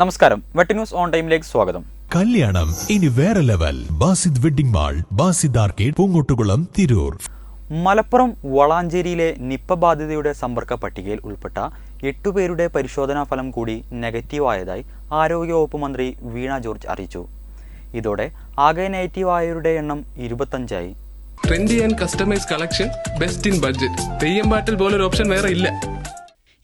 നമസ്കാരം, വെട്ട് news on ടൈമിലേക്ക് സ്വാഗതം. കല്യാണം ഇനി വേറെ level. Basid wedding mall, Basid arcade, Poongottukulam, Tirur. Malappuram വളാഞ്ചേരിയിലെ നിപ്പ ബാധിതയുടെ സമ്പർക്ക പട്ടികയിൽ ഉൾപ്പെട്ട 8 പേരുടെ പരിശോധനാ ഫലം കൂടി നെഗറ്റീവായതായി ആരോഗ്യവകുപ്പ് മന്ത്രി വീണ ജോർജ് അറിയിച്ചു. ഇതോടെ ആകെ നെഗറ്റീവ് ആയവരുടെ എണ്ണം 25 ആയി. Trendy and customise collection, best in budget. Theyyam പാട്ടിൽ പോലൊരു ഓപ്ഷൻ വേറെ ഇല്ല.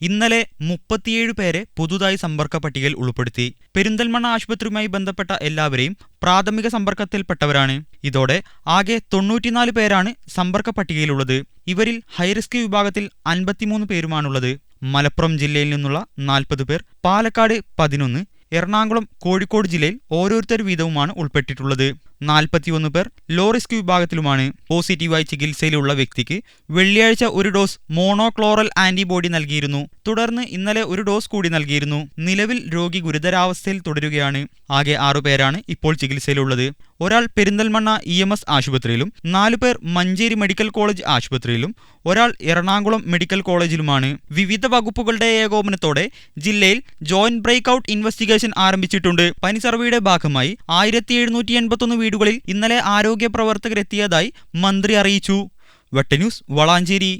ഇന്നലെ 37 പേരെ പുതുതായി സമ്പർക്ക പട്ടികയിൽ ഉൾപ്പെടുത്തി. പെരിന്തൽമണ്ണ ആശുപത്രിയുമായി ബന്ധപ്പെട്ട എല്ലാവരെയും പ്രാഥമിക സമ്പർക്കത്തിൽപ്പെട്ടവരാണ്. ഇതോടെ ആകെ 94 പേരാണ് സമ്പർക്ക പട്ടികയിലുള്ളത്. ഇവരിൽ ഹൈറിസ്ക് വിഭാഗത്തിൽ 53 പേരുമാണുള്ളത്. മലപ്പുറം ജില്ലയിൽ നിന്നുള്ള 40 പേർ, പാലക്കാട് 11, എറണാകുളം, കോഴിക്കോട് ജില്ലയിൽ ഓരോരുത്തർ വീതവുമാണ് ഉൾപ്പെട്ടിട്ടുള്ളത്. 41 പേർ ലോ റിസ്ക് വിഭാഗത്തിലുമാണ്. പോസിറ്റീവായി ചികിത്സയിലുള്ള വ്യക്തിക്ക് വെള്ളിയാഴ്ച ഒരു ഡോസ് മോണോക്ലോറൽ ആന്റിബോഡി നൽകിയിരുന്നു. തുടർന്ന് ഇന്നലെ ഒരു ഡോസ് കൂടി നൽകിയിരുന്നു. നിലവിൽ രോഗി ഗുരുതരാവസ്ഥയിൽ തുടരുകയാണ്. ആകെ 6 പേരാണ് ഇപ്പോൾ ചികിത്സയിലുള്ളത്. ഒരാൾ പെരിന്തൽമണ്ണ EMS ആശുപത്രിയിലും 4 പേർ മഞ്ചേരി മെഡിക്കൽ കോളേജ് ആശുപത്രിയിലും ഒരാൾ എറണാകുളം മെഡിക്കൽ കോളേജിലുമാണ്. വിവിധ വകുപ്പുകളുടെ ഏകോപനത്തോടെ ജില്ലയിൽ ജോയിന്റ് ബ്രേക്ക് ഔട്ട് ഇൻവെസ്റ്റിഗേഷൻ ആരംഭിച്ചിട്ടുണ്ട്. പനി സർവേയുടെ ഭാഗമായി 1781 വീടുകളിൽ ഇന്നലെ ആരോഗ്യ പ്രവർത്തകരെത്തിയതായി മന്ത്രി അറിയിച്ചു. വെട്ട് ന്യൂസ് വളാഞ്ചേരി.